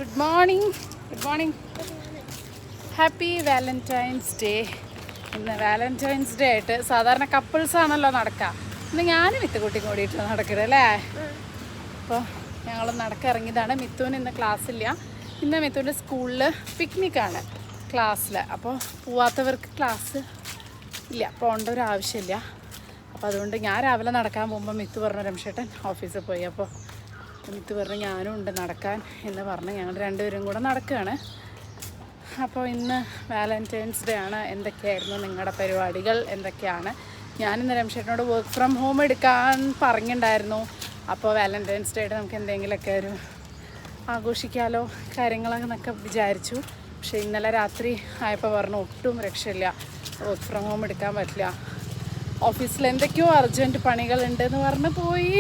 Good morning. Good morning. Happy Valentine's day. ഇന്ന് Valentine's day ആയിട്ട് സാധാരണ കപ്പിൾസ് ആണല്ലോ നടക്കുക. ഇന്ന് ഞാനും മിത്തുകുട്ടി കൂടിയിട്ട് നടക്കരുത് അല്ലേ? അപ്പോൾ ഞങ്ങൾ നടക്കിറങ്ങിയതാണ്. മിത്തുവിന് ഇന്ന് ക്ലാസ്സില്ല. ഇന്ന് മിത്തുവിൻ്റെ സ്കൂളിൽ പിക്നിക്കാണ് ക്ലാസ്സിൽ. അപ്പോൾ പോവാത്തവർക്ക് ക്ലാസ് ഇല്ല, പോകേണ്ട ഒരു ആവശ്യമില്ല. അപ്പോൾ അതുകൊണ്ട് ഞാൻ രാവിലെ നടക്കാൻ പോകുമ്പോൾ മിത്തു പറഞ്ഞു രമേശേട്ടൻ ഓഫീസിൽ പോയി. അപ്പോൾ മിത്തു പറഞ്ഞു ഞാനും ഉണ്ട് നടക്കാൻ എന്ന് പറഞ്ഞ് ഞങ്ങൾ രണ്ടുപേരും കൂടെ നടക്കുകയാണ്. അപ്പോൾ ഇന്ന് വാലന്റൈൻസ് ഡേ ആണ്. എന്തൊക്കെയായിരുന്നു നിങ്ങളുടെ പരിപാടികൾ എന്തൊക്കെയാണ്? ഞാനിന്ന് രമേശേട്ടനോട് വർക്ക് ഫ്രം ഹോം എടുക്കാൻ പറഞ്ഞിട്ടുണ്ടായിരുന്നു. അപ്പോൾ വാലന്റൈൻസ് ഡേ ആയിട്ട് നമുക്ക് എന്തെങ്കിലുമൊക്കെ ഒരു ആഘോഷിക്കാമല്ലോ കാര്യങ്ങളെന്നൊക്കെ വിചാരിച്ചു. പക്ഷേ ഇന്നലെ രാത്രി ആയപ്പോൾ പറഞ്ഞു ഒട്ടും രക്ഷയില്ല, വർക്ക് ഫ്രം ഹോം എടുക്കാൻ പറ്റില്ല, ഓഫീസിൽ എന്തൊക്കെയോ അർജൻറ്റ് പണികളുണ്ടെന്ന് പറഞ്ഞ് പോയി.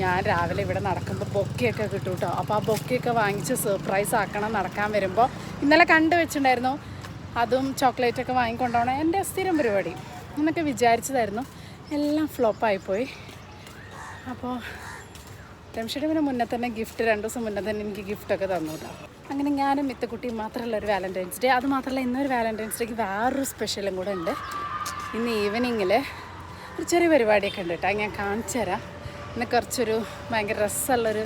ഞാൻ രാവിലെ ഇവിടെ നടക്കുമ്പോൾ ബൊക്കെയൊക്കെ കിട്ടും കേട്ടോ. അപ്പോൾ ആ ബൊക്കെയൊക്കെ വാങ്ങിച്ച് സർപ്രൈസ് ആക്കണം നടക്കാൻ വരുമ്പോൾ. ഇന്നലെ കണ്ടു വെച്ചിട്ടുണ്ടായിരുന്നു, അതും ചോക്ലേറ്റൊക്കെ വാങ്ങിക്കൊണ്ടുപോകണം, എൻ്റെ സ്ഥിരം പരിപാടി എന്നൊക്കെ വിചാരിച്ചതായിരുന്നു. എല്ലാം ഫ്ലോപ്പായിപ്പോയി. അപ്പോൾ രമേശേട്ടന് മുന്നേ തന്നെ ഗിഫ്റ്റ് 2 ദിവസം മുന്നേ തന്നെ എനിക്ക് ഗിഫ്റ്റൊക്കെ തന്നു കേട്ടോ. അങ്ങനെ ഞാനും മിത്തുകുട്ടിയും മാത്രമല്ല ഒരു വാലന്റൈൻസ് ഡേ. അത് മാത്രമല്ല ഇന്നൊരു വാലന്റൈൻസ് ഡേക്ക് വേറൊരു സ്പെഷ്യലും കൂടെ ഉണ്ട്. ഇന്ന് ഈവനിങ്ങിൽ ഒരു ചെറിയ പരിപാടിയൊക്കെ ഉണ്ട് കേട്ടോ. ഞാൻ കാണിച്ചു തരാം. ഇന്ന് കുറച്ചൊരു ഭയങ്കര രസമുള്ളൊരു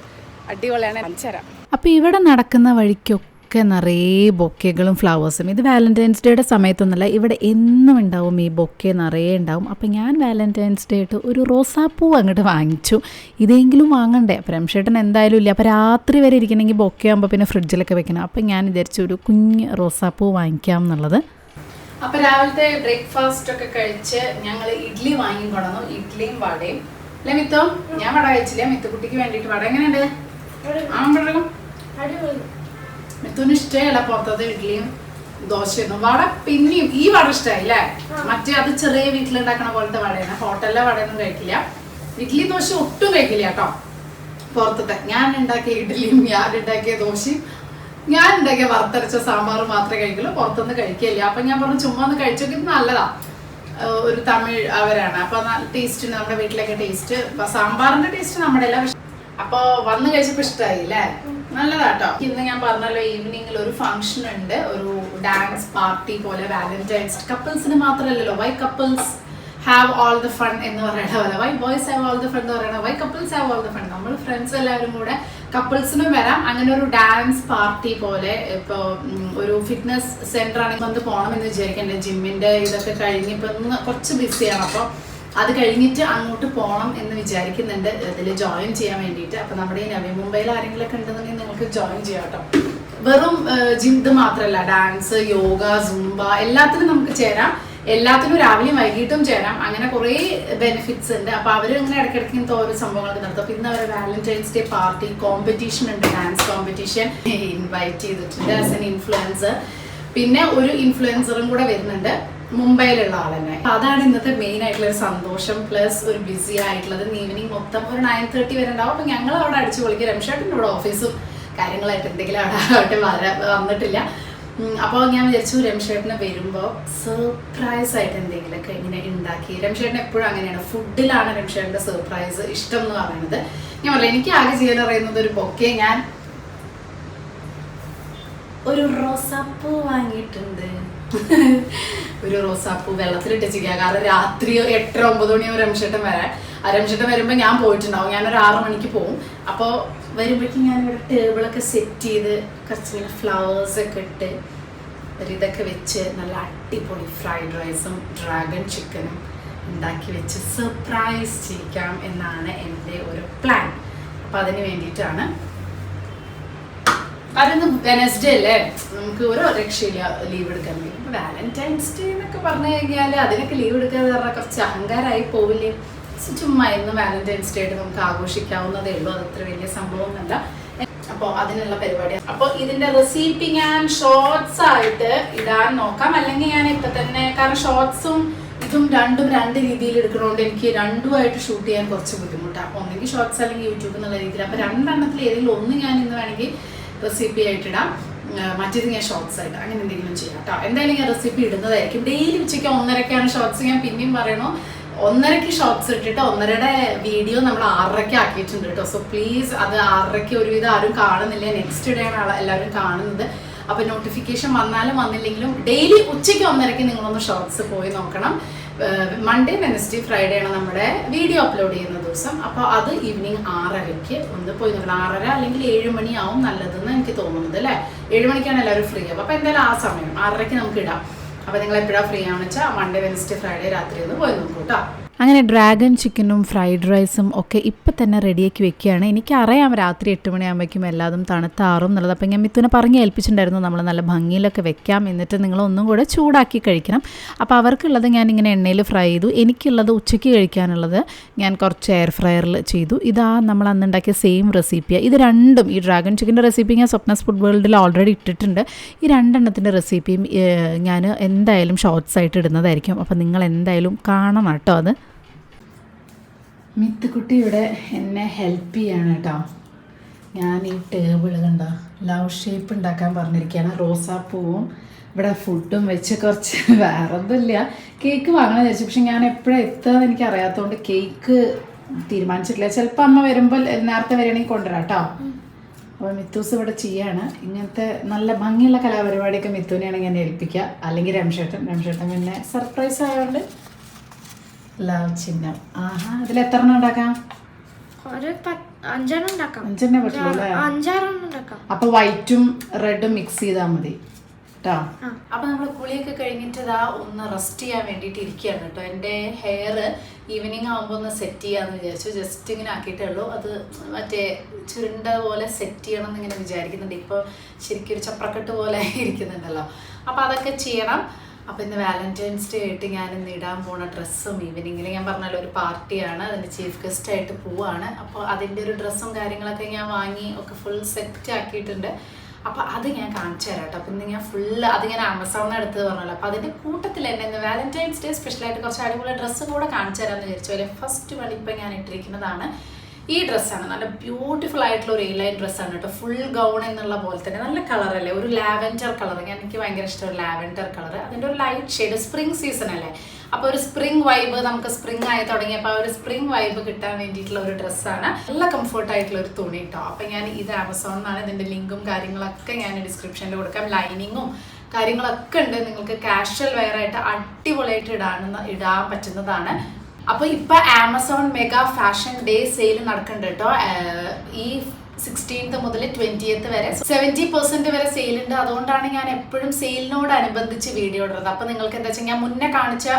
അടിപൊളിയാണ്, കാണിച്ചു തരാം. അപ്പോൾ ഇവിടെ നടക്കുന്ന വഴിക്കൊക്കെ നിറയെ ബൊക്കെകളും ഫ്ലവേഴ്സും. ഇത് വാലന്റൈൻസ് ഡേയുടെ സമയത്തൊന്നുമല്ല, ഇവിടെ എന്നും ഉണ്ടാവും ഈ ബൊക്കെ നിറയെ ഉണ്ടാവും. അപ്പോൾ ഞാൻ വാലന്റൈൻസ് ഡേ ആയിട്ട് ഒരു റോസാപ്പൂ അങ്ങോട്ട് വാങ്ങിച്ചു. ഇതെങ്കിലും വാങ്ങണ്ടേ? അപ്പോൾ രമേശേട്ടൻ എന്തായാലും ഇല്ല. അപ്പോൾ രാത്രി വരെ ഇരിക്കണമെങ്കിൽ ബൊക്കെ ആകുമ്പോൾ പിന്നെ ഫ്രിഡ്ജിലൊക്കെ വെക്കണം. അപ്പോൾ ഞാൻ വിചാരിച്ചു ഒരു കുഞ്ഞ് റോസാപ്പൂ വാങ്ങിക്കാം എന്നുള്ളത്. അപ്പോൾ രാവിലത്തെ ബ്രേക്ക്ഫാസ്റ്റ് ഒക്കെ കഴിച്ച് ഞങ്ങൾ ഇഡ്ഡലി വാങ്ങിക്കൊണ്ടു. ഇഡ്ഡലിയും വടയും. അല്ലേ മിത്തോ? ഞാൻ വട കഴിച്ചില്ല, മിത്തുകുട്ടിക്ക് വേണ്ടിയിട്ട് വട. എങ്ങനെയുണ്ട്? മിത്തുവിന് ഇഷ്ടമല്ല പുറത്തത്തെ ഇഡ്ഡലിയും ദോശയൊന്നും. വട പിന്നെയും ഈ വട ഇഷ്ടമായി അല്ലേ? മറ്റേ അത് ചെറിയ വീട്ടിലുണ്ടാക്കണ പോലത്തെ വടയാണ്, ഹോട്ടലിലെ വടയൊന്നും കഴിക്കില്ല. ഇഡ്ഡലി ദോശ ഒട്ടും കഴിക്കില്ല കേട്ടോ. പുറത്തത്തെ ഞാൻ ഉണ്ടാക്കിയ ഇഡ്ഡലിയും ഞാൻ ഉണ്ടാക്കിയ ദോശയും ഞാൻ ഉണ്ടാക്കിയ വറുത്തരച്ച സാമ്പാറും മാത്രമേ കഴിക്കുള്ളൂ, പുറത്തുനിന്ന് കഴിക്കില്ല. അപ്പൊ ഞാൻ പറഞ്ഞു ചുമ്മാ ഒന്ന് കഴിച്ചു നോക്കി, നല്ലതാ. ഒരു തമിഴ് അവരാണ്, അപ്പൊ ടേസ്റ്റ് നമ്മുടെ വീട്ടിലൊക്കെ ടേസ്റ്റ്. സാമ്പാറിന്റെ ടേസ്റ്റ് നമ്മുടെ എല്ലാം. അപ്പൊ വന്ന് കഴിച്ചപ്പോ ഇഷ്ടമായി അല്ലേ? നല്ലതാട്ടോ. ഇന്ന് ഞാൻ പറഞ്ഞല്ലോ ഈവനിങ്ങിൽ ഒരു ഫംഗ്ഷൻ ഉണ്ട്, ഒരു ഡാൻസ് പാർട്ടി പോലെ. വാലന്റൈൻസ് കപ്പിൾസിന് മാത്രമല്ലല്ലോ, why couples have all the fun എന്ന് പറയുന്ന പോലെ, why boys have all the fun എന്ന് പറയുന്നത്, why couples have all the fun. നമ്മൾ ഫ്രണ്ട്സ് എല്ലാവരും കൂടെ കപ്പിൾസിനും വരാം. അങ്ങനെ ഒരു ഡാൻസ് പാർട്ടി പോലെ. ഇപ്പോൾ ഒരു ഫിറ്റ്നസ് സെന്റർ ആണെങ്കിൽ വന്ന് പോകണമെന്ന് വിചാരിക്കണ്ടേ. ജിമ്മിന്റെ ഇതൊക്കെ കഴിഞ്ഞ് ഇപ്പൊ ഒന്ന് കുറച്ച് ബിസിയാണ്. അപ്പോൾ അത് കഴിഞ്ഞിട്ട് അങ്ങോട്ട് പോകണം എന്ന് വിചാരിക്കുന്നുണ്ട്, ഇതിൽ ജോയിൻ ചെയ്യാൻ വേണ്ടിയിട്ട്. അപ്പൊ നമ്മുടെ ഈ നവി മുംബൈയിൽ ആരെങ്കിലുമൊക്കെ ഉണ്ടെന്നുണ്ടെങ്കിൽ നിങ്ങൾക്ക് ജോയിൻ ചെയ്യാം കേട്ടോ. വെറും ജിം ഇത് മാത്രമല്ല, ഡാൻസ്, യോഗ, സുംബ എല്ലാത്തിനും നമുക്ക് ചേരാം. എല്ലാത്തിനും രാവിലെയും വൈകിട്ടും ചേരാം. അങ്ങനെ കുറേ ബെനിഫിറ്റ്സ് ഉണ്ട്. അപ്പൊ അവര് ഇങ്ങനെ ഇടയ്ക്കിടയ്ക്ക് ഇങ്ങനത്തെ ഓരോ സംഭവങ്ങളൊക്കെ നടത്തും. പിന്നെ അവർ വാലന്റൈൻസ് ഡേ പാർട്ടി കോമ്പറ്റീഷൻ ഉണ്ട്, ഡാൻസ് കോമ്പറ്റീഷൻ ഇൻവൈറ്റ് ചെയ്തിട്ടുണ്ട് ആസ് എൻ ഇൻഫ്ലുവൻസർ. പിന്നെ ഒരു ഇൻഫ്ലുവൻസറും കൂടെ വരുന്നുണ്ട്, മുംബൈയിലുള്ള ആൾ തന്നെ. അതാണ് ഇന്നത്തെ മെയിൻ ആയിട്ടുള്ള ഒരു സന്തോഷം. പ്ലസ് ഒരു ബിസി ആയിട്ടുള്ളത്. ഈവനിങ് മൊത്തം ഒരു 9:30 വരെ ഉണ്ടാവും. അപ്പൊ ഞങ്ങൾ അവിടെ അടിച്ചു പൊളിക്കുക. രമേശേട്ടൻ്റെ ഇവിടെ ഓഫീസും കാര്യങ്ങളായിട്ട് എന്തെങ്കിലും അവിടെ വന്നിട്ടില്ല. അപ്പോൾ ഞാൻ വിചാരിച്ചു രമേശേട്ടന് വരുമ്പോൾ സർപ്രൈസ് ആയിട്ട് എന്തെങ്കിലുമൊക്കെ ഇങ്ങനെ ഉണ്ടാക്കി. രമേശേട്ടൻ എപ്പോഴും അങ്ങനെയാണ്, ഫുഡിലാണ് രമേശേട്ടൻ്റെ സർപ്രൈസ് ഇഷ്ടം എന്ന് പറയുന്നത്. ഞാൻ പറയാം, എനിക്ക് ആകെ ചെയ്യാൻ അറിയുന്നത് ഒരു ബൊക്കെ. ഞാൻ ഒരു റോസാപ്പൂ വാങ്ങിയിട്ടുണ്ട്. ഒരു റോസാപ്പൂ വെള്ളത്തിലിട്ട് ചെയ്യാം. കാരണം രാത്രി 8-9 മണിയാവും രമേശേട്ടൻ വരാൻ. ആ രമേശേട്ടൻ വരുമ്പോൾ ഞാൻ പോയിട്ടുണ്ടാവും. ഞാനൊരു 6 മണിക്ക് പോകും. അപ്പോൾ വരുമ്പോഴേക്കും ഞാനിവിടെ ടേബിളൊക്കെ സെറ്റ് ചെയ്ത് കുറച്ച് പിന്നെ ഫ്ലവേഴ്സൊക്കെ ഇട്ട് ഒരിതൊക്കെ വെച്ച് നല്ല അടിപൊളി ഫ്രൈഡ് റൈസും ഡ്രാഗൺ ചിക്കനും ഉണ്ടാക്കി വെച്ച് സർപ്രൈസ് ചെയ്യിക്കാം എന്നാണ് എൻ്റെ ഒരു പ്ലാൻ. അപ്പം അതിന് വേണ്ടിയിട്ടാണ്. അതൊന്ന് വെനസ്ഡേ അല്ലേ, നമുക്ക് ഓരോ രക്ഷയില്ല ലീവ് എടുക്കാൻ വേണ്ടി. ഇപ്പം വാലന്റൈൻസ് ഡേ എന്നൊക്കെ പറഞ്ഞു കഴിഞ്ഞാൽ അതിനൊക്കെ ലീവ് എടുക്കാന്ന് പറഞ്ഞാൽ കുറച്ച് അഹങ്കാരമായി പോവില്ലേ? ചുമ്മാ ഇന്ന് വാലന്റൈൻസ് ഡേ ആയിട്ട് നമുക്ക് ആഘോഷിക്കാവുന്നതേ ഉള്ളൂ, അതത്ര വലിയ സംഭവമൊന്നുമല്ല. അപ്പോൾ അതിനുള്ള പരിപാടി. അപ്പോൾ ഇതിന്റെ റെസിപ്പി ഞാൻ ഷോർട്സ് ആയിട്ട് ഇടാൻ നോക്കാം. അല്ലെങ്കിൽ ഞാൻ ഇപ്പൊ തന്നെ, കാരണം ഷോർട്സും ഇതും രണ്ടും 2 രീതിയിൽ എടുക്കണോണ്ട് എനിക്ക് രണ്ടുമായിട്ട് ഷൂട്ട് ചെയ്യാൻ കുറച്ച് ബുദ്ധിമുട്ടാണ്. അപ്പോൾ ഒന്നെങ്കിൽ ഷോർട്സ് അല്ലെങ്കിൽ യൂട്യൂബ് എന്നുള്ള രീതിയിൽ. അപ്പോൾ 2 എണ്ണത്തിൽ ഏതെങ്കിലും ഒന്ന് ഞാൻ ഇന്ന് വേണമെങ്കിൽ റെസിപ്പി ആയിട്ടിടാം, മറ്റേത് ഞാൻ ഷോർട്സ് ആയിട്ട് അങ്ങനെ എന്തെങ്കിലും ചെയ്യാം കേട്ടോ. എന്തായാലും ഞാൻ റെസിപ്പി ഇടുന്നതായിരിക്കും. ഡെയിലി ഉച്ചയ്ക്ക് 1:30ക്കാണ് ഷോർട്സ്. ഞാൻ പിന്നെയും പറയണോ, 1:30 ഷോർട്സ് ഇട്ടിട്ട് 1:30 വീഡിയോ നമ്മൾ 6:30 ആക്കിയിട്ടുണ്ട് കേട്ടോ. സോ പ്ലീസ് അത് 6:30 ഒരുവിധം ആരും കാണുന്നില്ല, നെക്സ്റ്റ് ഡേ ആണ് എല്ലാവരും കാണുന്നത്. അപ്പോൾ നോട്ടിഫിക്കേഷൻ വന്നാലും വന്നില്ലെങ്കിലും ഡെയിലി ഉച്ചയ്ക്ക് 1:30 നിങ്ങളൊന്ന് ഷോർട്സ് പോയി നോക്കണം. മൺഡേ, വെനസ്ഡേ, ഫ്രൈഡേ ആണ് നമ്മുടെ വീഡിയോ അപ്ലോഡ് ചെയ്യുന്ന ദിവസം. അപ്പോൾ അത് ഈവനിങ് 6:30 ഒന്ന് പോയി നോക്കണം. 6:30 അല്ലെങ്കിൽ 7 മണിയാവും നല്ലതെന്ന് എനിക്ക് തോന്നുന്നത് അല്ലേ. 7 മണിക്കാണ് എല്ലാവരും ഫ്രീ ആവും. അപ്പോൾ എന്തായാലും ആ സമയം 6:30 നമുക്ക് ഇടാം. അപ്പോൾ നിങ്ങൾ എപ്പോഴാണ് ഫ്രീ ആണെന്ന് വെച്ചാൽ മൺഡേ, വെനസ്ഡേ, ഫ്രൈഡേ രാത്രി ഒന്ന് പോയി നോക്കൂ കേട്ടോ. അങ്ങനെ ഡ്രാഗൺ ചിക്കനും ഫ്രൈഡ് റൈസും ഒക്കെ ഇപ്പം തന്നെ റെഡിയാക്കി വെക്കുകയാണ്. എനിക്കറിയാം രാത്രി 8 മണിയാകുമ്പോഴേക്കും എല്ലാതും തണുത്താറും എന്നുള്ളത്. അപ്പം ഞാൻ മിത്തുവിനെ പറഞ്ഞ് ഏൽപ്പിച്ചിട്ടുണ്ടായിരുന്നു നമ്മൾ നല്ല ഭംഗിയിലൊക്കെ വെക്കാം, എന്നിട്ട് നിങ്ങളൊന്നും കൂടെ ചൂടാക്കി കഴിക്കണം. അപ്പോൾ അവർക്കുള്ളത് ഞാൻ ഇങ്ങനെ എണ്ണയിൽ ഫ്രൈ ചെയ്തു. എനിക്കുള്ളത് ഉച്ചയ്ക്ക് കഴിക്കാനുള്ളത് ഞാൻ കുറച്ച് എയർ ഫ്രയറിൽ ചെയ്തു. ഇതാ നമ്മൾ അന്ന് ഉണ്ടാക്കിയ സെയിം റെസിപ്പിയാണ്. ഇത് രണ്ടും, ഈ ഡ്രാഗൺ ചിക്കൻ്റെ റെസിപ്പി ഞാൻ സ്വപ്നസ് ഫുഡ് വേൾഡിൽ ഓൾറെഡി ഇട്ടിട്ടുണ്ട്. ഈ രണ്ടെണ്ണത്തിൻ്റെ റെസിപ്പിയും ഞാൻ എന്തായാലും ഷോർട്സ് ആയിട്ട് ഇടുന്നതായിരിക്കും. അപ്പോൾ നിങ്ങൾ എന്തായാലും കാണണം കേട്ടോ. അത് മിത്തുക്കുട്ടി ഇവിടെ എന്നെ ഹെൽപ്പ് ചെയ്യാണ് കേട്ടോ. ഞാൻ ഈ ടേബിൾ കണ്ടോ ലവ് ഷേപ്പ് ഉണ്ടാക്കാൻ പറഞ്ഞിരിക്കുകയാണ്. റോസാപ്പൂവും ഇവിടെ ഫുഡും വെച്ച് കുറച്ച് വേറെ ഒന്നുമില്ല. കേക്ക് വാങ്ങണം വിചാരിച്ചു, പക്ഷെ ഞാൻ എപ്പോഴും എത്തുകയെന്ന് എനിക്ക് അറിയാത്തതുകൊണ്ട് കേക്ക് തീരുമാനിച്ചിട്ടില്ല. ചിലപ്പോൾ അമ്മ വരുമ്പോൾ നേരത്തെ വരികയാണെങ്കിൽ കൊണ്ടുവരാം കേട്ടോ. അപ്പോൾ മിത്തൂസ് ഇവിടെ ചെയ്യാണ്. ഇങ്ങനത്തെ നല്ല ഭംഗിയുള്ള കലാപരിപാടിയൊക്കെ മിത്തുവിനെയാണെങ്കിൽ എന്നെ ഏൽപ്പിക്കുക, അല്ലെങ്കിൽ രംഷേട്ടൻ പിന്നെ സർപ്രൈസ് ആയതുകൊണ്ട് ലവ് ചിഹ്നം. ആഹാ, ഇതിൽ എത്ര എണ്ണം ഉണ്ടാക്കാം? 5 പറ്റുള്ളൂ അല്ലേ? അപ്പൊ വൈറ്റും റെഡും മിക്സ് ചെയ്താൽ മതി കേട്ടോ. അപ്പൊ നമ്മൾ കുളിയൊക്കെ കഴിഞ്ഞിട്ട് ഇതാ ഒന്ന് റെസ്റ്റ് ചെയ്യാൻ വേണ്ടിയിട്ട് ഇരിക്കുകയാണ് കേട്ടോ. എൻ്റെ ഹെയർ ഈവനിങ് ആകുമ്പോൾ ഒന്ന് സെറ്റ് ചെയ്യാന്ന് വിചാരിച്ചു. ജസ്റ്റ് ഇങ്ങനെ ആക്കിയിട്ടേ ഉള്ളൂ. അത് മറ്റേ ചുരുണ്ട പോലെ സെറ്റ് ചെയ്യണം എന്നിങ്ങനെ വിചാരിക്കുന്നുണ്ട്. ഇപ്പോൾ ശരിക്കും ഒരു ചപ്രക്കെട്ട് പോലെ ഇരിക്കുന്നുണ്ടല്ലോ. അപ്പൊ അതൊക്കെ ചെയ്യണം. അപ്പോൾ ഇന്ന് വാലന്റൈൻസ് ഡേ ആയിട്ട് ഞാൻ ഇന്ന് ഇടാൻ പോണ ഡ്രസ്സും ഈവനിങ്ങിൽ ഞാൻ പറഞ്ഞാൽ ഒരു പാർട്ടിയാണ്, അതിൻ്റെ ചീഫ് ഗസ്റ്റ് ആയിട്ട് പോവാണ്. അപ്പോൾ അതിൻ്റെ ഒരു ഡ്രസ്സും കാര്യങ്ങളൊക്കെ ഞാൻ വാങ്ങി ഒക്കെ ഫുൾ സെറ്റ് ആക്കിയിട്ടുണ്ട്. അപ്പോൾ അത് ഞാൻ കാണിച്ചു തരാം കേട്ടോ. അപ്പോൾ ഇന്ന് ഞാൻ ഫുള്ള് അത് ഞാൻ ആമസോണിൽ എടുത്തത് പറഞ്ഞല്ലോ. അപ്പോൾ അതിൻ്റെ കൂട്ടത്തിൽ തന്നെ ഇന്ന് വാലന്റൈൻസ് ഡേ സ്പെഷ്യലായിട്ട് കുറച്ച് അടിപൊളി ഡ്രസ്സും കൂടെ കാണിച്ചു തരാമെന്ന് വിചാരിച്ചു. അതിൽ ഫസ്റ്റ് വൺ ഇപ്പം ഞാൻ ഇട്ടിരിക്കുന്നതാണ് ഈ ഡ്രസ്സാണ്. നല്ല ബ്യൂട്ടിഫുൾ ആയിട്ടുള്ള ഒരു എ-ലൈൻ ഡ്രസ്സാണ് കേട്ടോ. ഫുൾ ഗൗൺ എന്നുള്ള പോലെ തന്നെ നല്ല കളറല്ലേ, ഒരു ലാവൻഡർ കളർ. എനിക്ക് ഭയങ്കര ഇഷ്ടം ലാവൻഡർ കളർ. അതിൻ്റെ ഒരു ലൈറ്റ് ഷെയ്ഡ്, സ്പ്രിംഗ് സീസൺ അല്ലേ. അപ്പോൾ ഒരു സ്പ്രിംഗ് വൈബ്, നമുക്ക് സ്പ്രിംഗ് ആയി തുടങ്ങിയപ്പോൾ ആ ഒരു സ്പ്രിംഗ് വൈബ് കിട്ടാൻ വേണ്ടിയിട്ടുള്ള ഒരു ഡ്രസ്സാണ്. നല്ല കംഫർട്ടായിട്ടുള്ള ഒരു തുണി കേട്ടോ. അപ്പോൾ ഞാൻ ഇത് ആമസോണിന്നാണ്. ഇതിൻ്റെ ലിങ്കും കാര്യങ്ങളൊക്കെ ഞാൻ ഡിസ്ക്രിപ്ഷനിൽ കൊടുക്കാം. ലൈനിങ്ങും കാര്യങ്ങളൊക്കെ ഉണ്ട്. നിങ്ങൾക്ക് കാഷ്വൽ വെയർ ആയിട്ട് അടിപൊളിയായിട്ട് ഇടാൻ പറ്റുന്നതാണ്. അപ്പോൾ ഇപ്പൊ Amazon mega fashion day sale നടക്കുന്നുണ്ട് കേട്ടോ. ഈ 16th മുതൽ 20th വരെ 70% വരെ സെയിൽ ഉണ്ട്. അതുകൊണ്ടാണ് ഞാൻ എപ്പോഴും സെയിലിനോടനുബന്ധിച്ച് വീഡിയോ ഇടുന്നത്. അപ്പോൾ നിങ്ങൾക്ക് എന്താ വെച്ചാൽ ഞാൻ മുന്നേ കാണിച്ച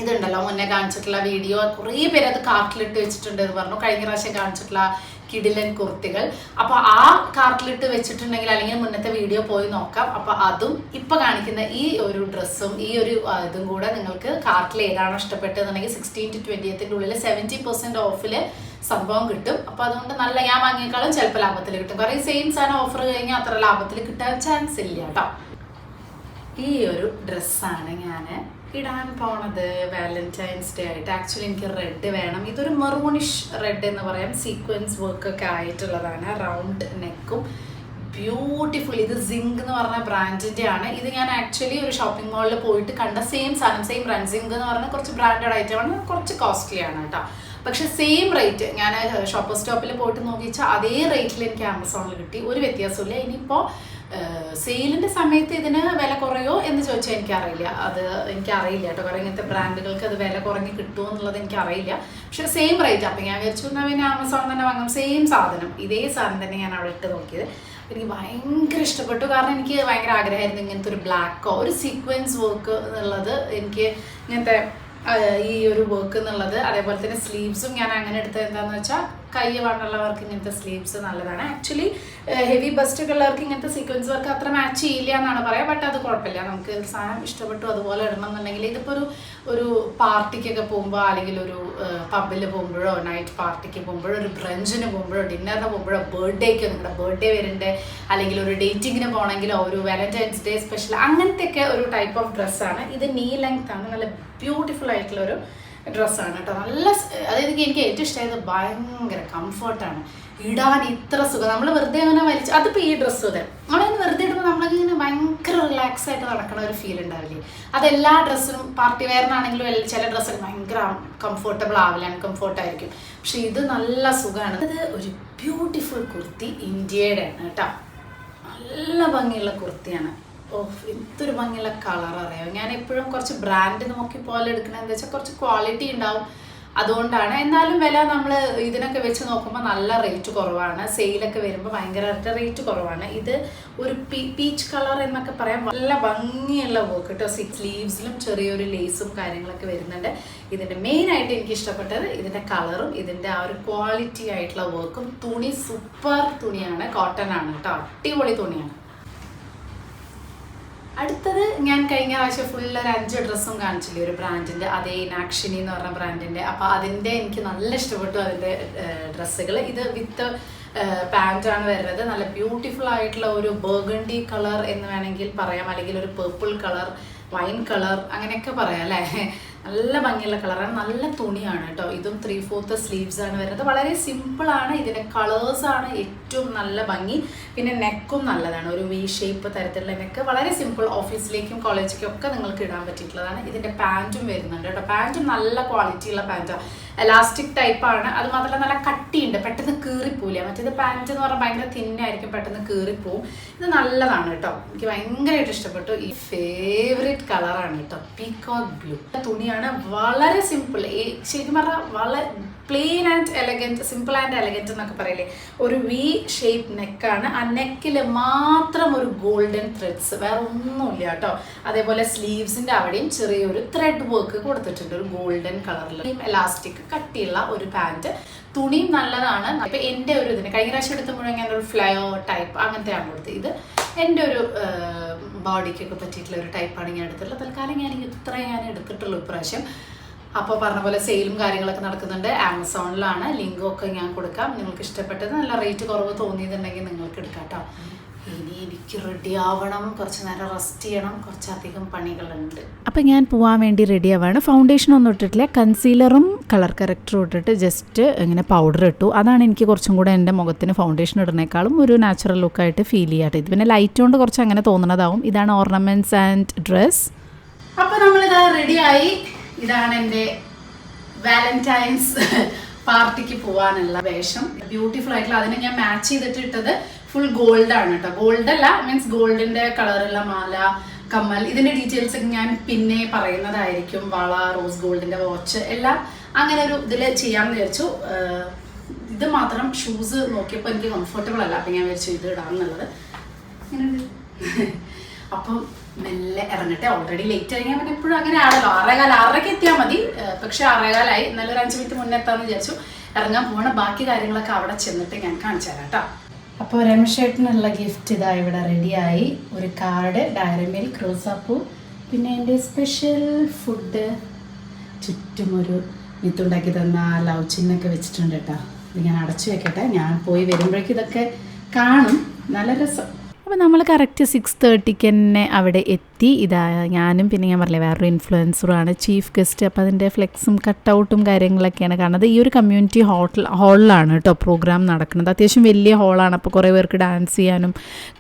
ഇതുണ്ടല്ലോ, മുന്നേ കാണിച്ചിട്ടുള്ള വീഡിയോ കുറേ പേര് അത് കാർട്ടിലിട്ട് വെച്ചിട്ടുണ്ട് എന്ന് പറഞ്ഞു. കഴിഞ്ഞ പ്രാവശ്യം കാണിച്ചിട്ടുള്ള കിടിലൻ കുർത്തികൾ. അപ്പോൾ ആ കാർട്ടിലിട്ട് വെച്ചിട്ടുണ്ടെങ്കിൽ അല്ലെങ്കിൽ മുന്നത്തെ വീഡിയോ പോയി നോക്കാം. അപ്പോൾ അതും ഇപ്പം കാണിക്കുന്ന ഈ ഒരു ഡ്രസ്സും ഈ ഒരു ഇതും കൂടെ നിങ്ങൾക്ക് കാർട്ടിൽ ഏതാണോ ഇഷ്ടപ്പെട്ടതെന്നുണ്ടെങ്കിൽ 16 to 20th ഉള്ളിൽ 70% ഓഫിൽ സംഭവം കിട്ടും. അപ്പോൾ അതുകൊണ്ട് നല്ല ഞാൻ വാങ്ങിയേക്കാളും ചിലപ്പോൾ ലാഭത്തിൽ കിട്ടും. കുറേ സെയിം സാധനം ഓഫർ കഴിഞ്ഞാൽ അത്ര ലാഭത്തിൽ കിട്ടാൻ ചാൻസ് ഇല്ല കേട്ടോ. ഈ ഒരു ഡ്രസ്സാണ് ഞാൻ ഇടാൻ പോണത് വാലന്റൈൻസ് ഡേ ആയിട്ട്. ആക്ച്വലി എനിക്ക് റെഡ് വേണം. ഇതൊരു മെറൂണിഷ് റെഡ് എന്ന് പറയാം. സീക്വൻസ് വർക്കൊക്കെ ആയിട്ടുള്ളതാണ്. റൗണ്ട് നെക്കും ബ്യൂട്ടിഫുൾ. ഇത് സിങ്ക് എന്ന് പറഞ്ഞ ബ്രാൻഡിൻ്റെ ആണ്. ഇത് ഞാൻ ആക്ച്വലി ഒരു ഷോപ്പിംഗ് മാളിൽ പോയിട്ട് കണ്ട സെയിം സാധനം, സെയിം ബ്രാൻഡ്. സിങ്ക് എന്ന് പറഞ്ഞാൽ കുറച്ച് ബ്രാൻഡഡ് ഐറ്റമാണ്, കുറച്ച് കോസ്റ്റ്ലി ആണ് കേട്ടോ. പക്ഷെ സെയിം റേറ്റ് ഞാൻ ഷോപ്പർ സ്റ്റോപ്പിൽ പോയിട്ട് നോക്കിച്ചാൽ അതേ റേറ്റിൽ എനിക്ക് ആമസോണിൽ കിട്ടി. ഒരു വ്യത്യാസമില്ല. ഇനിയിപ്പോൾ സെയിലിൻ്റെ സമയത്ത് ഇതിന് വില കുറയോ എന്ന് ചോദിച്ചാൽ എനിക്കറിയില്ല. എനിക്കറിയില്ല കേട്ടോ. കുറേ ഇങ്ങനത്തെ ബ്രാൻഡുകൾക്ക് അത് വില കുറഞ്ഞ് കിട്ടുമോ എന്നുള്ളത് എനിക്കറിയില്ല. പക്ഷെ സെയിം റേറ്റ്. അപ്പം ഞാൻ വിചാരിച്ചു എന്നാൽ പിന്നെ ആമസോൺ തന്നെ വാങ്ങാം. സെയിം സാധനം, ഇതേ സാധനം തന്നെ ഞാൻ അവിടെ ഇട്ട് നോക്കിയത്. എനിക്ക് ഭയങ്കര ഇഷ്ടപ്പെട്ടു. കാരണം എനിക്ക് ഭയങ്കര ആഗ്രഹമായിരുന്നു ഇങ്ങനത്തെ ഒരു ബ്ലാക്കോ ഒരു സീക്വൻസ് വർക്ക് എന്നുള്ളത്. എനിക്ക് ഇങ്ങനത്തെ ഈ ഒരു വർക്ക് എന്നുള്ളത്. അതേപോലെ തന്നെ സ്ലീവ്സും ഞാൻ അങ്ങനെ എടുത്തത് എന്താണെന്ന് വെച്ചാൽ കൈ വണ്ണുള്ളവർക്ക് ഇങ്ങനത്തെ സ്ലീവ്സ് നല്ലതാണ്. ആക്ച്വലി ഹെവി ബസ്റ്റ് ഉള്ളവർക്ക് ഇങ്ങനത്തെ സീക്വൻസ് വർക്ക് അത്ര മാച്ച് ചെയ്യില്ല എന്നാണ് പറയുക. ബട്ട് അത് കുഴപ്പമില്ല. നമുക്ക് സാധനം ഇഷ്ടപ്പെട്ടു അതുപോലെ ഇടണം എന്നുണ്ടെങ്കിൽ ഇതിപ്പോൾ ഒരു പാർട്ടിക്കൊക്കെ പോകുമ്പോൾ അല്ലെങ്കിൽ ഒരു പബ്ബിൽ പോകുമ്പോഴോ നൈറ്റ് പാർട്ടിക്ക് പോകുമ്പോഴോ ഒരു ബ്രഞ്ചിന് പോകുമ്പോഴോ ഡിന്നറിന് പോകുമ്പോഴോ ബർത്ത്ഡേക്ക് നിങ്ങളുടെ ബർത്ത്ഡേ വരുന്നുണ്ട് അല്ലെങ്കിൽ ഒരു ഡേറ്റിങ്ങിന് പോകണമെങ്കിലോ ഒരു വാലന്റൈൻസ് ഡേ സ്പെഷ്യൽ അങ്ങനത്തെയൊക്കെ ഒരു ടൈപ്പ് ഓഫ് ഡ്രസ്സാണ് ഇത്. നീ ലെങ്ത് ആണ്. നല്ല ബ്യൂട്ടിഫുൾ ആയിട്ടുള്ളൊരു ഡ്രസ്സാണ് കേട്ടോ. നല്ല അതായത് എനിക്ക് ഏറ്റവും ഇഷ്ടമായത് ഭയങ്കര കംഫർട്ടാണ്. ഇടാൻ ഇത്ര സുഖം. നമ്മൾ വെറുതെ അങ്ങനെ വലിച്ച് അതിപ്പോൾ ഈ ഡ്രസ്സ് അതെ നമ്മളൊന്ന് വെറുതെ ഇടുമ്പോൾ നമ്മളിങ്ങനെ ഭയങ്കര റിലാക്സ് ആയിട്ട് നടക്കണ ഒരു ഫീൽ ഉണ്ടാവില്ലേ. അതെല്ലാ ഡ്രസ്സിനും പാർട്ടി വെയറിനാണെങ്കിലും ചില ഡ്രസ്സിന് ഭയങ്കര കംഫർട്ടബിൾ ആവില്ല, അൺകംഫർട്ടായിരിക്കും. പക്ഷെ ഇത് നല്ല സുഖമാണ്. ഇത് ഒരു ബ്യൂട്ടിഫുൾ കുർത്തി, ഇന്ത്യയുടെ ആണ് കേട്ടോ. നല്ല ഭംഗിയുള്ള കുർത്തിയാണ്. എന്തൊരു ഭംഗിയുള്ള കളർ അറിയാം. ഞാൻ എപ്പോഴും കുറച്ച് ബ്രാൻഡ് നോക്കി പോലെ എടുക്കണമെന്ന് വെച്ചാൽ കുറച്ച് ക്വാളിറ്റി ഉണ്ടാവും, അതുകൊണ്ടാണ്. എന്നാലും വില നമ്മൾ ഇതിനൊക്കെ വെച്ച് നോക്കുമ്പോൾ നല്ല റേറ്റ് കുറവാണ്. സെയിലൊക്കെ വരുമ്പോൾ ഭയങ്കരമായിട്ട് റേറ്റ് കുറവാണ്. ഇത് ഒരു പീച്ച് കളർ എന്നൊക്കെ പറയാം. നല്ല ഭംഗിയുള്ള വർക്ക് കേട്ടോ. സ്ലീവ്സിലും ചെറിയൊരു ലേസും കാര്യങ്ങളൊക്കെ വരുന്നുണ്ട്. ഇതിൻ്റെ മെയിനായിട്ട് എനിക്ക് ഇഷ്ടപ്പെട്ടത് ഇതിൻ്റെ കളറും ഇതിൻ്റെ ആ ഒരു ക്വാളിറ്റി ആയിട്ടുള്ള വർക്കും. തുണി സൂപ്പർ തുണിയാണ്, കോട്ടൺ ആണ് കേട്ടോ, അടിപൊളി തുണിയാണ്. അടുത്തത് ഞാൻ കഴിഞ്ഞ പ്രാവശ്യം ഫുൾ ഒരു 5 ഡ്രസ്സും കാണിച്ചില്ലേ ഒരു ബ്രാൻഡിൻ്റെ, അതേ നാക്ഷിനി എന്ന് പറഞ്ഞ ബ്രാൻഡിൻ്റെ. അപ്പോൾ അതിൻ്റെ എനിക്ക് നല്ല ഇഷ്ടപ്പെട്ടു അതിൻ്റെ ഡ്രസ്സുകൾ. ഇത് വിത്ത് പാൻറ്റാണ് വരുന്നത്. നല്ല ബ്യൂട്ടിഫുൾ ആയിട്ടുള്ള ഒരു ബർഗണ്ടി കളർ എന്ന് വേണമെങ്കിൽ പറയാം, അല്ലെങ്കിൽ ഒരു പേർപ്പിൾ കളർ, വൈൻ കളർ, അങ്ങനെയൊക്കെ പറയാം അല്ലേ. നല്ല ഭംഗിയുള്ള കളറാണ്, നല്ല തുണിയാണ് കേട്ടോ. ഇതും 3/4 സ്ലീവ്സ് ആണ് വരുന്നത്. വളരെ സിമ്പിളാണ്. ഇതിൻ്റെ കളേഴ്സാണ് ഏറ്റവും നല്ല ഭംഗി. പിന്നെ നെക്കും നല്ലതാണ്, ഒരു വി ഷേപ്പ് തരത്തിലുള്ള നെക്ക്. വളരെ സിമ്പിൾ, ഓഫീസിലേക്കും കോളേജിലേക്കും ഒക്കെ നിങ്ങൾക്ക് ഇടാൻ പറ്റിയിട്ടുള്ളതാണ്. ഇതിൻ്റെ പാൻറ്റും വരുന്നുണ്ട് കേട്ടോ. പാൻറ്റും നല്ല ക്വാളിറ്റിയുള്ള പാൻറ്റാണ്, എലാസ്റ്റിക് ടൈപ്പാണ്. അത് മാത്രമല്ല നല്ല കട്ടിയുണ്ട്, പെട്ടെന്ന് കീറിപ്പോവില്ല. മറ്റേത് പാൻറ്റ് എന്ന് പറഞ്ഞാൽ ഭയങ്കര തിന്നായിരിക്കും, പെട്ടെന്ന് കീറിപ്പോവും. ഇത് നല്ലതാണ് കേട്ടോ, എനിക്ക് ഭയങ്കരമായിട്ട് ഇഷ്ടപ്പെട്ടു. ഈ ഫേവറേറ്റ് കളറാണ് കേട്ടോ, പീകോക്ക് ബ്ലൂ. തുണിയാണ് വളരെ സിമ്പിൾ. ശരിക്കും പറഞ്ഞാൽ വളരെ plain and elegant, simple and elegant എന്നൊക്കെ പറയില്ലേ. ഒരു വി ഷേപ്പ് നെക്കാണ്. ആ നെക്കിൽ മാത്രം ഒരു ഗോൾഡൻ ത്രെഡ്സ്, വേറെ ഒന്നുമില്ല കേട്ടോ. അതേപോലെ സ്ലീവ്സിൻ്റെ അവിടെയും ചെറിയൊരു ത്രെഡ് വർക്ക് കൊടുത്തിട്ടുണ്ട്, ഒരു ഗോൾഡൻ കളറിൽ. എലാസ്റ്റിക് കട്ടിയുള്ള ഒരു പാൻറ്റ്. തുണിയും നല്ലതാണ്. ഇപ്പം എൻ്റെ ഒരു ഇതിന് കഴിഞ്ഞ പ്രാവശ്യം എടുത്ത മുഴുവൻ ഞാൻ ഒരു ഫ്ലയോ ടൈപ്പ് അങ്ങനത്തെയാണ് കൊടുത്തത്. ഇത് എൻ്റെ ഒരു ബോഡിക്കൊക്കെ പറ്റിയിട്ടുള്ള ഒരു ടൈപ്പാണ് ഞാൻ എടുത്തിട്ടുള്ളത്. തൽക്കാലം ഞാൻ എടുത്തിട്ടുള്ളൂ ഇപ്രാവശ്യം. അപ്പോൾ പറഞ്ഞ പോലെ സെയിലും കാര്യങ്ങളൊക്കെ നടക്കുന്നുണ്ട്. ആമസോണിലാണ്, ലിങ്കും ഒക്കെ ഞാൻ കൊടുക്കാം. നിങ്ങൾക്ക് ഇഷ്ടപ്പെട്ടത്, നല്ല റേറ്റ് കുറവ് തോന്നിയതുണ്ടെങ്കിൽ നിങ്ങൾക്ക് എടുക്കാം കേട്ടോ. ഇനി എനിക്ക് റെഡി ആവണം, കുറച്ച് നേരം റെസ്റ്റ് ചെയ്യണം, കുറച്ചധികം പണികളുണ്ട്. അപ്പോൾ ഞാൻ പോകാൻ വേണ്ടി റെഡി ആവാണ്. ഫൗണ്ടേഷൻ ഒന്നും ഇട്ടിട്ടില്ല, കൺസീലറും കളർ കറക്റ്ററും ഇട്ടിട്ട് ജസ്റ്റ് ഇങ്ങനെ പൗഡർ ഇട്ടു. അതാണ് എനിക്ക് കുറച്ചും കൂടെ എൻ്റെ മുഖത്തിന് ഫൗണ്ടേഷൻ ഇടുന്നേക്കാളും ഒരു നാച്ചുറൽ ലുക്കായിട്ട് ഫീൽ ചെയ്യാട്ടെ. ഇത് പിന്നെ ലൈറ്റ് കൊണ്ട് കുറച്ച് അങ്ങനെ തോന്നുന്നതാവും. ഇതാണ് ഓർണമെൻറ്റ്സ് ആൻഡ് ഡ്രസ്. അപ്പോൾ നമ്മളിത് റെഡിയായി. ഇതാണ് എൻ്റെ വാലന്റൈൻസ് പാർട്ടിക്ക് പോകാനുള്ള വേഷം. ബ്യൂട്ടിഫുൾ ആയിട്ടുള്ള, അതിനെ ഞാൻ മാച്ച് ചെയ്തിട്ട് ഇട്ടത് ഫുൾ ഗോൾഡ് ആണ് കേട്ടോ. ഗോൾഡ് അല്ല, മീൻസ് ഗോൾഡിന്റെ കളറുള്ള മാല, കമ്മൽ, ഇതിന്റെ ഡീറ്റെയിൽസ് ഒക്കെ ഞാൻ പിന്നെ പറയുന്നതായിരിക്കും. വള, റോസ് ഗോൾഡിന്റെ വാച്ച് എല്ലാം അങ്ങനെ ഒരു ഇതിൽ ചെയ്യാമെന്ന് വിചാരിച്ചു. ഇത് മാത്രം ഷൂസ് നോക്കിയപ്പോൾ എനിക്ക് കംഫർട്ടബിൾ അല്ല, അപ്പം ഞാൻ വിചാരിച്ചു ഇത് ഇടാമെന്നുള്ളത്. അപ്പം മെല്ലെ ഇറങ്ങട്ടെ. ഓൾറെഡി ലേറ്റ് ആയി, ഞാൻ പിന്നെ എപ്പോഴും അങ്ങനെ ആണല്ലോ. 6:15 എത്തിയാൽ മതി. പക്ഷെ 6:15 നല്ലൊരു 5 മിനിറ്റ് മുന്നേ എത്താമെന്ന് വിചാരിച്ചു. ഇറങ്ങാൻ പോകണം. ബാക്കി കാര്യങ്ങളൊക്കെ അവിടെ ചെന്നിട്ട് ഞാൻ കാണിച്ചു തരാം കേട്ടോ. അപ്പോൾ രമേശേട്ടനുള്ള ഗിഫ്റ്റ് ഇതാ ഇവിടെ റെഡിയായി. ഒരു കാർഡ്, ഡയറി മിൽക്ക്, റോസാപ്പൂ, പിന്നെ എൻ്റെ സ്പെഷ്യൽ ഫുഡ്, ചുറ്റും ഒരു വിത്തുണ്ടാക്കി തന്ന ലവ് ചിഹ്നമൊക്കെ വെച്ചിട്ടുണ്ട് കേട്ടോ. ഇത് ഞാൻ അടച്ചു വെക്കട്ടെ, ഞാൻ പോയി വരുമ്പോഴേക്കും ഇതൊക്കെ കാണും. നല്ല രസം. അപ്പോൾ നമ്മൾ കറക്റ്റ് 6:30 തന്നെ അവിടെ എത്തി. ഇതാ ഞാനും പിന്നെ ഞാൻ പറഞ്ഞില്ലേ വേറൊരു ഇൻഫ്ലുവൻസറുമാണ് ചീഫ് ഗസ്റ്റ്. അപ്പോൾ അതിൻ്റെ ഫ്ലെക്സും കട്ടൗട്ടും കാര്യങ്ങളൊക്കെയാണ് കാണുന്നത്. ഈ ഒരു കമ്മ്യൂണിറ്റി ഹാളിലാണ് കേട്ടോ പ്രോഗ്രാം നടക്കുന്നത്. അത്യാവശ്യം വലിയ ഹാളാണ്. അപ്പോൾ കുറേ പേർക്ക് ഡാൻസ് ചെയ്യാനും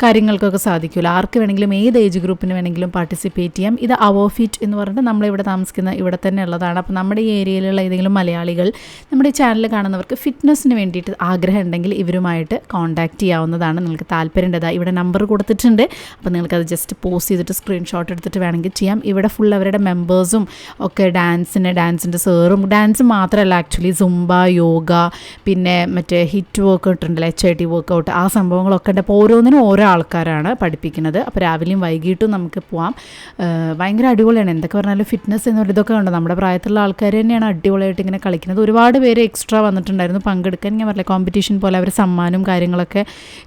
കാര്യങ്ങൾക്കൊക്കെ സാധിക്കുമല്ലോ. ആർക്ക് വേണമെങ്കിലും ഏത് ഏജ് ഗ്രൂപ്പിന് വേണമെങ്കിലും പാർട്ടിസിപ്പേറ്റ് ചെയ്യാം. ഇത് അവോഫിറ്റ് എന്ന് പറഞ്ഞിട്ട് നമ്മളിവിടെ താമസിക്കുന്ന ഇവിടെ തന്നെ ഉള്ളതാണ്. അപ്പോൾ നമ്മുടെ ഈ ഏരിയയിലുള്ള ഏതെങ്കിലും മലയാളികൾ നമ്മുടെ ഈ ചാനൽ കാണുന്നവർക്ക് ഫിറ്റ്നസ്സിന് വേണ്ടിയിട്ട് ആഗ്രഹം ഉണ്ടെങ്കിൽ ഇവരുമായിട്ട് കോൺടാക്റ്റ് ചെയ്യാവുന്നതാണ്. നിങ്ങൾക്ക് താല്പര്യമുണ്ടതാ ഇവിടെ നമ്പർ കൊടുത്തിട്ടുണ്ട്. അപ്പോൾ നിങ്ങൾക്കത് ജസ്റ്റ് പോസ്റ്റ് ചെയ്തിട്ട് സ്ക്രീൻഷോട്ട് എടുത്തിട്ട് വേണമെങ്കിൽ ചെയ്യാം. ഇവിടെ ഫുൾ അവരുടെ മെമ്പേഴ്സും ഒക്കെ ഡാൻസിൻ്റെ സാറും, ഡാൻസ് മാത്രമല്ല ആക്ച്വലി സുംബ, യോഗ, പിന്നെ മറ്റേ ഹിറ്റ് വർക്കൗട്ട് ഉണ്ടല്ലോ, HIIT വർക്കൗട്ട്, ആ സംഭവങ്ങളൊക്കെ ഉണ്ട്. അപ്പോൾ ഓരോന്നിനും ഓരോ ആൾക്കാരാണ് പഠിപ്പിക്കുന്നത്. അപ്പോൾ രാവിലെയും വൈകിട്ടും നമുക്ക് പോവാം. ഭയങ്കര അടിപൊളിയാണ്. എന്തൊക്കെ പറഞ്ഞാലും ഫിറ്റ്നസ് എന്ന് പറയുന്നത് ഇതൊക്കെ ഉണ്ട്. നമ്മുടെ പ്രായത്തിലുള്ള ആൾക്കാർ തന്നെയാണ് അടിപൊളിയായിട്ട് ഇങ്ങനെ കളിക്കുന്നത്. ഒരുപാട് പേര് എക്സ്ട്രാ വന്നിട്ടുണ്ടായിരുന്നു പങ്കെടുക്കാൻ. ഞാൻ പറഞ്ഞില്ല കോമ്പറ്റീഷൻ പോലെ അവർ സമ്മാനവും കാര്യങ്ങളൊക്കെ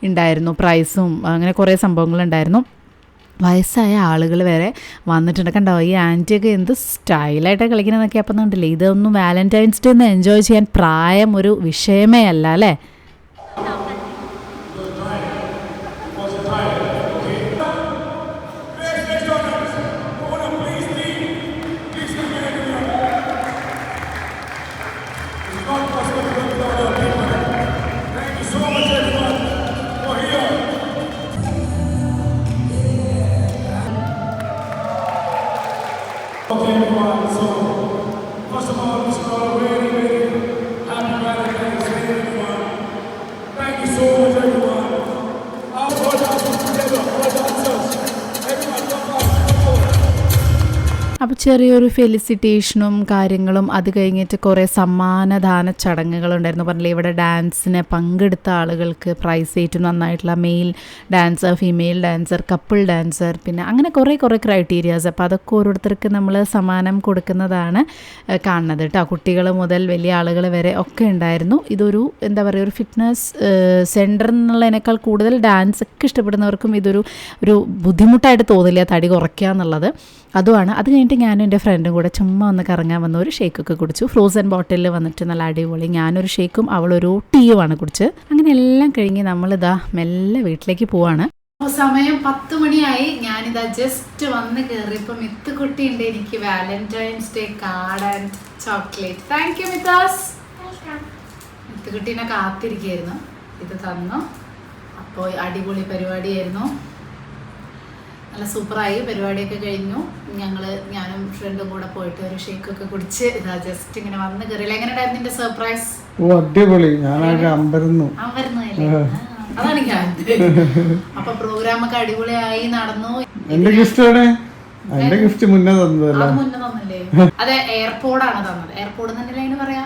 ഉണ്ടായിരുന്നു, പ്രൈസും അങ്ങനെ കുറേ സംഭവങ്ങളുണ്ടായിരുന്നു. വയസ്സായ ആളുകൾ വരെ വന്നിട്ടുണ്ട്. കണ്ടോ ഈ ആൻറ്റിയൊക്കെ എന്ത് സ്റ്റൈലായിട്ടാണ് കളിക്കുന്നതെന്നൊക്കെ. അപ്പം കണ്ടില്ലേ, ഇതൊന്നും വാലന്റൈൻസ് ഡേ ഒന്ന് എൻജോയ് ചെയ്യാൻ പ്രായം ഒരു വിഷയമേ അല്ല അല്ലേ. so much, everyone. Our brothers together, brothers. Everyone, come back. അപ്പോൾ ചെറിയൊരു ഫെലിസിറ്റേഷനും കാര്യങ്ങളും അത് കഴിഞ്ഞിട്ട് കുറേ സമ്മാനദാന ചടങ്ങുകളുണ്ടായിരുന്നു. പറഞ്ഞില്ലേ, ഇവിടെ ഡാൻസിന് പങ്കെടുത്ത ആളുകൾക്ക് പ്രൈസ് ഏറ്റവും നന്നായിട്ടുള്ള male dancer, female dancer, couple dancer, പിന്നെ അങ്ങനെ കുറേ ക്രൈറ്റീരിയാസ്. അപ്പോൾ അതൊക്കെ ഓരോരുത്തർക്ക് നമ്മൾ സമ്മാനം കൊടുക്കുന്നതാണ് കാണുന്നത് കേട്ടോ. കുട്ടികൾ മുതൽ വലിയ ആളുകൾ വരെ ഒക്കെ ഉണ്ടായിരുന്നു. ഇതൊരു എന്താ പറയുക, ഒരു ഫിറ്റ്നസ് സെൻറ്റർ എന്നുള്ളതിനേക്കാൾ കൂടുതൽ ഡാൻസ് ഒക്കെ ഇഷ്ടപ്പെടുന്നവർക്കും ഇതൊരു ബുദ്ധിമുട്ടായിട്ട് തോന്നില്ല തടി കുറയ്ക്കുക എന്നുള്ളത്. അതുമാണ്. അത് കഴിഞ്ഞിട്ട് ഞാനും എൻ്റെ ഫ്രണ്ടും കൂടെ ചുമ്മാ ഒന്ന് കറങ്ങാൻ വന്ന ഒരു ഷേക്കൊക്കെ കുടിച്ചു. ഫ്രോസൺ ബോട്ടിലിൽ വന്നിട്ട് നല്ല അടിപൊളി. ഞാനൊരു ഷേക്കും അവളൊരു ടീയുമാണ് കുടിച്ച്. അങ്ങനെ എല്ലാം കഴിഞ്ഞ് നമ്മളിതാ മെല്ലെ വീട്ടിലേക്ക് പോവാണ്. സമയം 10 മണിയായി. ഞാനിതാ ജസ്റ്റ് വന്ന് കയറിയപ്പോൾ മിത്തുകുട്ടി ഉണ്ട് എനിക്ക് Valentine's day card and chocolate. Thank you Mithas. മിത്തുകുട്ടീനെ കാത്തിരിക്കുകയായിരുന്നു. ഇത് തന്നു. അപ്പോൾ അടിപൊളി പരിപാടിയായിരുന്നു. നല്ല സൂപ്പറായി. പരിപാടിയൊക്കെ കഴിഞ്ഞു. ഞാനും ഫ്രണ്ടും കൂടെ പോയിട്ട് ഒരു ഷേക്കൊക്കെ കുടിച്ച് ഇതാ ജസ്റ്റ് ഇങ്ങനെ വന്ന് കയറിയില്ല. എങ്ങനെയുണ്ടായിരുന്നു നിന്റെ സർപ്രൈസ്? ഓ അടിപൊളി. ഞാനാകെ അമ്പരന്നു. അതാണ് ഞാൻ. അപ്പൊ പ്രോഗ്രാം ഒക്കെ അടിപൊളിയായി നടന്നു. എന്റെ ഗിഫ്റ്റ് എന്റെ ഗിഫ്റ്റ് മുന്നേ തന്നതല്ലേ? മുന്നേ തന്നല്ലേ? അതെ, എയർപോർട്ടാണ് തന്നത്. എയർപോർട്ട് തന്നെ അതിന് പറയാം.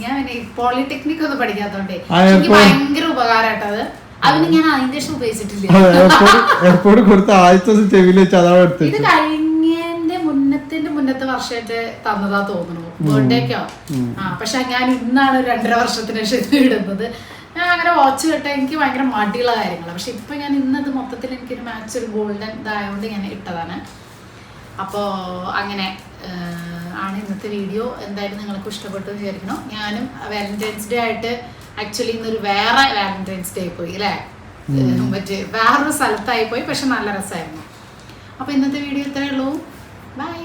ഞാൻ പോളിടെക്നിക് ഒന്നും പഠിക്കാത്തോണ്ടേ എനിക്ക് ഭയങ്കര ഉപകാരമായിട്ടത്. അതിന് ഞാൻ അതിന്റെ ശേഷം ഉപയോഗിച്ചിട്ടില്ല. എയർപോർട്ട് കൊടുത്ത ആഴ്ച ചെവിയിൽ വെച്ച് അതാണ് എടുത്തത്. ഇത് കഴിഞ്ഞതിന്റെ മുന്നത്തെ വർഷമായിട്ട് തന്നതാ തോന്നുന്നു, ബർത്ത്ഡേക്കോ. പക്ഷെ ഞാൻ ഇന്നാണ് 2.5 വർഷത്തിന് ശേഷം ഇത് ഇടുന്നത്. ഞാൻ അങ്ങനെ വാച്ച് കിട്ടാൻ എനിക്ക് ഭയങ്കര മടിയുള്ള കാര്യങ്ങളാണ്. പക്ഷെ ഇപ്പൊ ഞാൻ ഇന്നത് മൊത്തത്തിൽ എനിക്കൊരു മാച്ച് ഒരു ഗോൾഡൻ ഇതായതുകൊണ്ട് ഞാൻ ഇട്ടതാണ്. അപ്പോൾ അങ്ങനെ ആണ് ഇന്നത്തെ വീഡിയോ. എന്തായാലും നിങ്ങൾക്ക് ഇഷ്ടപ്പെട്ടു വിചാരിക്കണം. ഞാനും വാലന്റൈൻസ് ഡേ ആയിട്ട് ആക്ച്വലി ഇന്നൊരു വേറെ വാലന്റൈൻസ് ഡേ പോയി അല്ലേ, മറ്റേ വേറൊരു സ്ഥലത്തായി പോയി. പക്ഷെ നല്ല രസമായിരുന്നു. അപ്പോൾ ഇന്നത്തെ വീഡിയോ ഇത്രയേ ഉള്ളൂ. ബൈ.